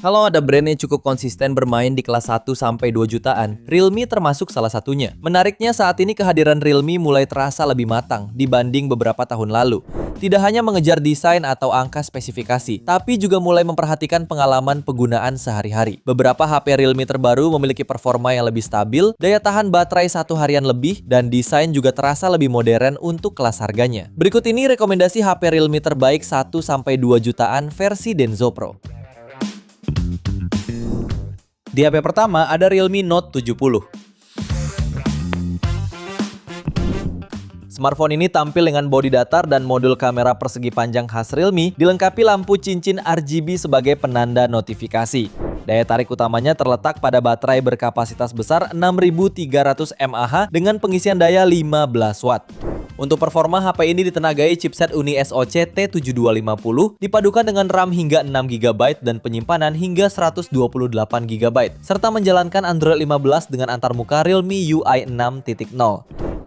Kalau ada brand yang cukup konsisten bermain di kelas 1-2 jutaan, Realme termasuk salah satunya. Menariknya saat ini kehadiran Realme mulai terasa lebih matang dibanding beberapa tahun lalu. Tidak hanya mengejar desain atau angka spesifikasi, tapi juga mulai memperhatikan pengalaman penggunaan sehari-hari. Beberapa HP Realme terbaru memiliki performa yang lebih stabil, daya tahan baterai 1 harian lebih, dan desain juga terasa lebih modern untuk kelas harganya. Berikut ini rekomendasi HP Realme terbaik 1-2 jutaan versi Denso Pro. Di HP pertama ada Realme Note 70. Smartphone ini tampil dengan bodi datar dan modul kamera persegi panjang khas Realme, dilengkapi lampu cincin RGB sebagai penanda notifikasi. Daya tarik utamanya terletak pada baterai berkapasitas besar 6300 mAh dengan pengisian daya 15 watt. Untuk performa, HP ini ditenagai chipset Uni SoC T7250 dipadukan dengan RAM hingga 6GB dan penyimpanan hingga 128GB, serta menjalankan Android 15 dengan antarmuka Realme UI 6.0.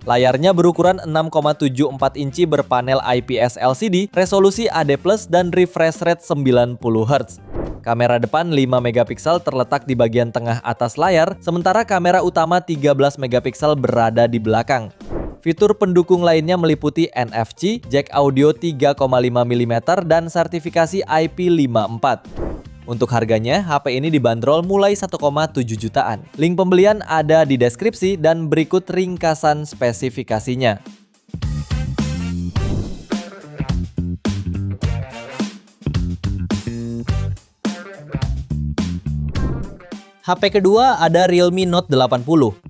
Layarnya berukuran 6,74 inci berpanel IPS LCD, resolusi HD+, dan refresh rate 90Hz. Kamera depan 5 megapiksel terletak di bagian tengah atas layar, sementara kamera utama 13 megapiksel berada di belakang. Fitur pendukung lainnya meliputi NFC, jack audio 3,5 mm, dan sertifikasi IP54. Untuk harganya, HP ini dibanderol mulai 1,7 jutaan. Link pembelian ada di deskripsi dan berikut ringkasan spesifikasinya. HP kedua ada Realme Note 80.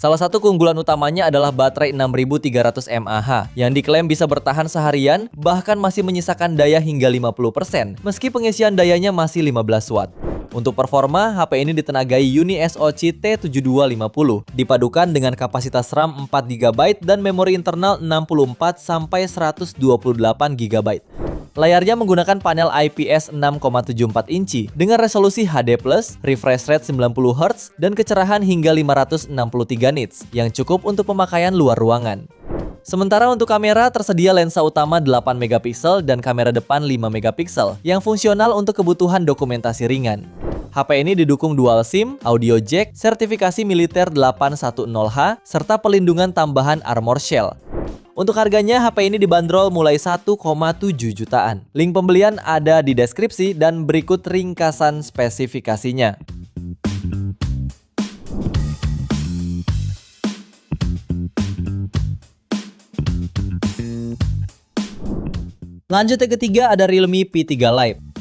Salah satu keunggulan utamanya adalah baterai 6300 mAh yang diklaim bisa bertahan seharian, bahkan masih menyisakan daya hingga 50% meski pengisian dayanya masih 15 watt. Untuk performa, HP ini ditenagai Uni SoC T7250, dipadukan dengan kapasitas RAM 4GB dan memori internal 64-128GB. Layarnya menggunakan panel IPS 6,74 inci dengan resolusi HD+, refresh rate 90Hz, dan kecerahan hingga 563 nits yang cukup untuk pemakaian luar ruangan. Sementara untuk kamera tersedia lensa utama 8 megapiksel dan kamera depan 5 megapiksel yang fungsional untuk kebutuhan dokumentasi ringan. HP ini didukung dual SIM, audio jack, sertifikasi militer 810H, serta pelindungan tambahan Armor Shell. Untuk harganya, HP ini dibanderol mulai 1,7 jutaan. Link pembelian ada di deskripsi dan berikut ringkasan spesifikasinya. Lanjut yang ketiga ada Realme P3 Lite.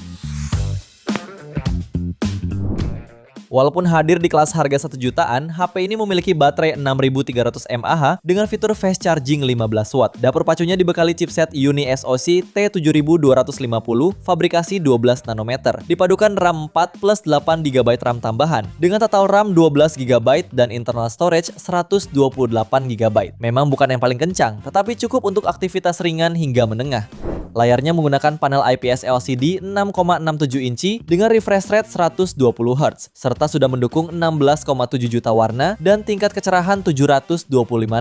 Walaupun hadir di kelas harga 1 jutaan, HP ini memiliki baterai 6300 mAh dengan fitur fast charging 15 watt. Dapur pacunya dibekali chipset Uni SoC T7250 fabrikasi 12 nanometer. Dipadukan RAM 4 plus 8GB RAM tambahan dengan total RAM 12GB dan internal storage 128GB. Memang bukan yang paling kencang, tetapi cukup untuk aktivitas ringan hingga menengah. Layarnya menggunakan panel IPS LCD 6,67 inci dengan refresh rate 120Hz, serta sudah mendukung 16,7 juta warna dan tingkat kecerahan 725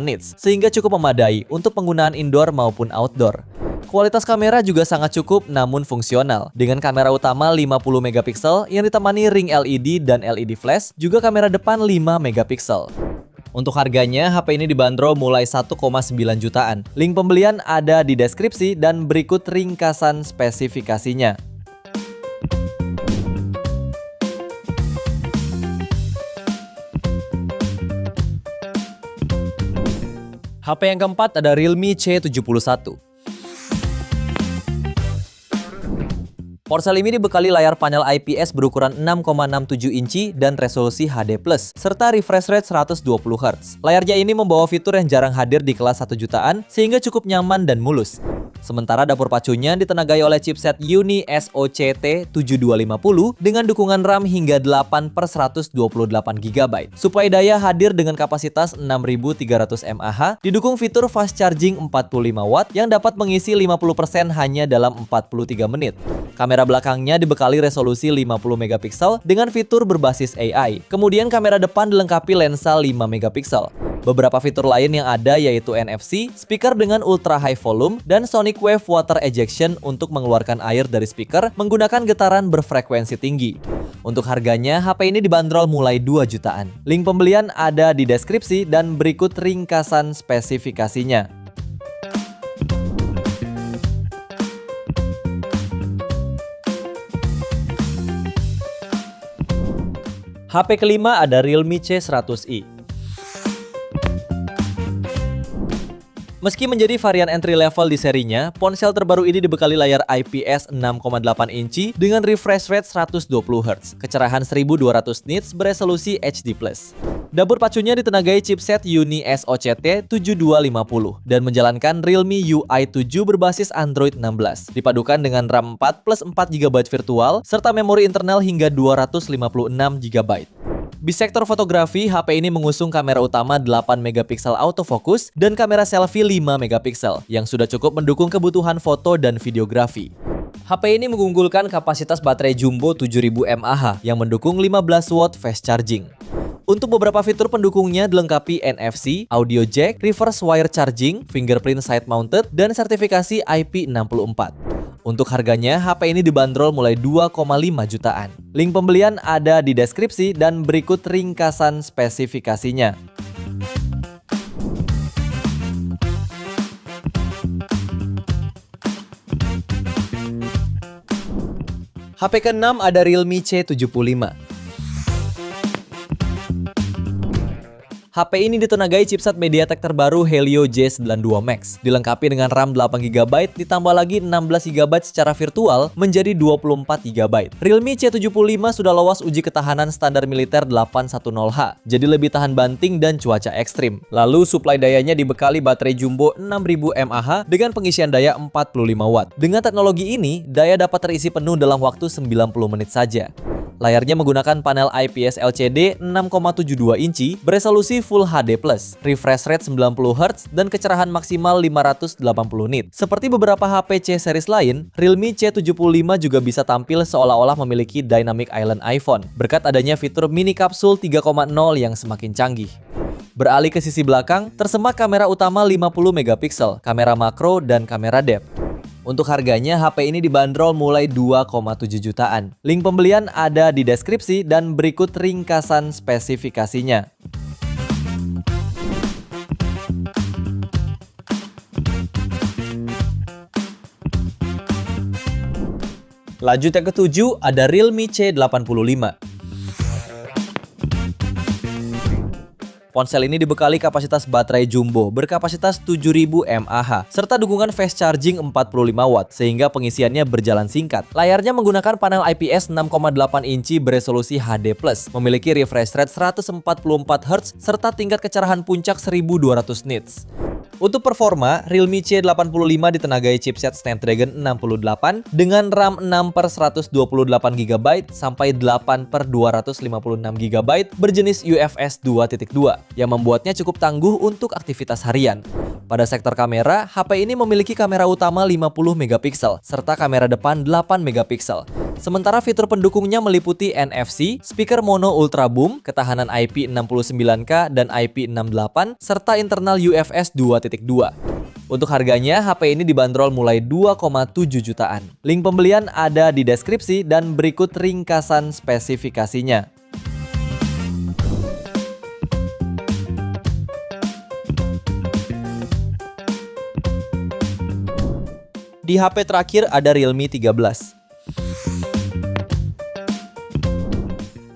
nits, sehingga cukup memadai untuk penggunaan indoor maupun outdoor. Kualitas kamera juga sangat cukup namun fungsional, dengan kamera utama 50 megapiksel yang ditemani ring LED dan LED flash, juga kamera depan 5 megapiksel. Untuk harganya, HP ini dibanderol mulai 1,9 jutaan. Link pembelian ada di deskripsi dan berikut ringkasan spesifikasinya. HP yang keempat ada Realme C71. Ponsel ini dibekali layar panel IPS berukuran 6,67 inci dan resolusi HD+, serta refresh rate 120Hz. Layarnya ini membawa fitur yang jarang hadir di kelas 1 jutaan, sehingga cukup nyaman dan mulus. Sementara dapur pacunya ditenagai oleh chipset Uni SoC T7250 dengan dukungan RAM hingga 8/128GB. Suplai daya hadir dengan kapasitas 6300 mAh, didukung fitur fast charging 45 watt yang dapat mengisi 50% hanya dalam 43 menit. Kamera belakangnya dibekali resolusi 50 megapiksel dengan fitur berbasis AI. Kemudian kamera depan dilengkapi lensa 5 megapiksel. Beberapa fitur lain yang ada yaitu NFC, speaker dengan ultra high volume, dan sonic wave water ejection untuk mengeluarkan air dari speaker menggunakan getaran berfrekuensi tinggi. Untuk harganya, HP ini dibanderol mulai 2 jutaan. Link pembelian ada di deskripsi dan berikut ringkasan spesifikasinya. HP kelima ada Realme C100i. Meski menjadi varian entry level di serinya, ponsel terbaru ini dibekali layar IPS 6,8 inci dengan refresh rate 120 Hz, kecerahan 1200 nits beresolusi HD+. Dapur pacunya ditenagai chipset Uni SoCT 7250 dan menjalankan Realme UI 7 berbasis Android 16, dipadukan dengan RAM 4 plus 4 GB virtual serta memori internal hingga 256 GB. Di sektor fotografi, HP ini mengusung kamera utama 8 megapiksel autofocus dan kamera selfie 5 megapiksel yang sudah cukup mendukung kebutuhan foto dan videografi. HP ini mengunggulkan kapasitas baterai jumbo 7000 mAh yang mendukung 15 watt fast charging. Untuk beberapa fitur pendukungnya dilengkapi NFC, audio jack, reverse wire charging, fingerprint side mounted, dan sertifikasi IP64. Untuk harganya, HP ini dibanderol mulai 2,5 jutaan. Link pembelian ada di deskripsi dan berikut ringkasan spesifikasinya. HP ke-6 ada Realme C75. HP ini ditenagai chipset MediaTek terbaru Helio J92 Max, dilengkapi dengan RAM 8GB ditambah lagi 16GB secara virtual menjadi 24GB. Realme C75 sudah lolos uji ketahanan standar militer 810H, jadi lebih tahan banting dan cuaca ekstrim. Lalu suplai dayanya dibekali baterai jumbo 6000 mAh dengan pengisian daya 45 watt. Dengan teknologi ini, daya dapat terisi penuh dalam waktu 90 menit saja. Layarnya menggunakan panel IPS LCD 6,72 inci beresolusi Full HD+, refresh rate 90 Hz, dan kecerahan maksimal 580 nit. Seperti beberapa HP C series lain, Realme C75 juga bisa tampil seolah-olah memiliki Dynamic Island iPhone, berkat adanya fitur mini kapsul 3,0 yang semakin canggih. Beralih ke sisi belakang, tersemat kamera utama 50 megapiksel, kamera makro, dan kamera depth. Untuk harganya, HP ini dibanderol mulai 2,7 jutaan. Link pembelian ada di deskripsi dan berikut ringkasan spesifikasinya. Lanjut yang ketujuh ada Realme C85. Ponsel ini dibekali kapasitas baterai jumbo berkapasitas 7000 mAh serta dukungan fast charging 45 watt sehingga pengisiannya berjalan singkat. Layarnya menggunakan panel IPS 6,8 inci beresolusi HD+, memiliki refresh rate 144 Hz serta tingkat kecerahan puncak 1200 nits. Untuk performa, Realme C85 ditenagai chipset Snapdragon 68 dengan RAM 6/128GB sampai 8/256GB berjenis UFS 2.2 yang membuatnya cukup tangguh untuk aktivitas harian. Pada sektor kamera, HP ini memiliki kamera utama 50 megapiksel serta kamera depan 8 megapiksel. Sementara fitur pendukungnya meliputi NFC, speaker mono ultra boom, ketahanan IP69K dan IP68 serta internal UFS 2.2. Untuk harganya, HP ini dibanderol mulai 2,7 jutaan. Link pembelian ada di deskripsi dan berikut ringkasan spesifikasinya. Di HP terakhir ada Realme 13.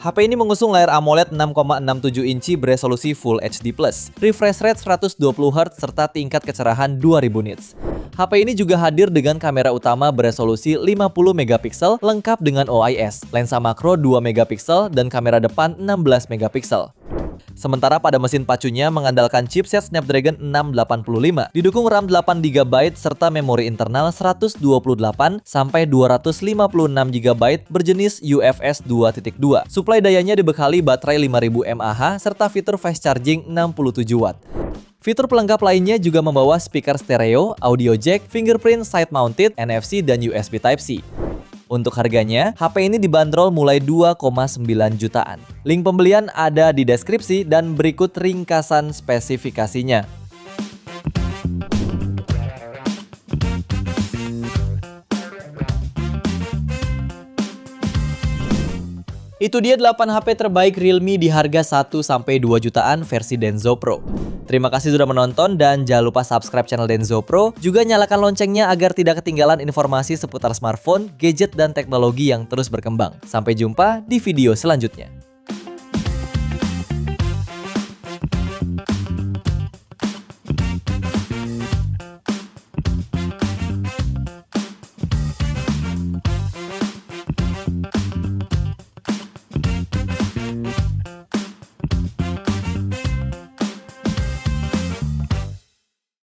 HP ini mengusung layar AMOLED 6,67 inci beresolusi Full HD+, refresh rate 120 Hz serta tingkat kecerahan 2000 nits. HP ini juga hadir dengan kamera utama beresolusi 50 megapiksel lengkap dengan OIS, lensa makro 2 megapiksel dan kamera depan 16 megapiksel. Sementara pada mesin pacunya mengandalkan chipset Snapdragon 685, didukung RAM 8GB serta memori internal 128 sampai 256GB berjenis UFS 2.2. Suplai dayanya dibekali baterai 5000 mAh serta fitur fast charging 67 watt. Fitur pelengkap lainnya juga membawa speaker stereo, audio jack, fingerprint side mounted, NFC dan USB Type-C. Untuk harganya, HP ini dibanderol mulai 2,9 jutaan. Link pembelian ada di deskripsi dan berikut ringkasan spesifikasinya. Itu dia 8 HP terbaik Realme di harga 1-2 jutaan versi Denso Pro. Terima kasih sudah menonton dan jangan lupa subscribe channel Denso Pro, juga nyalakan loncengnya agar tidak ketinggalan informasi seputar smartphone, gadget, dan teknologi yang terus berkembang. Sampai jumpa di video selanjutnya.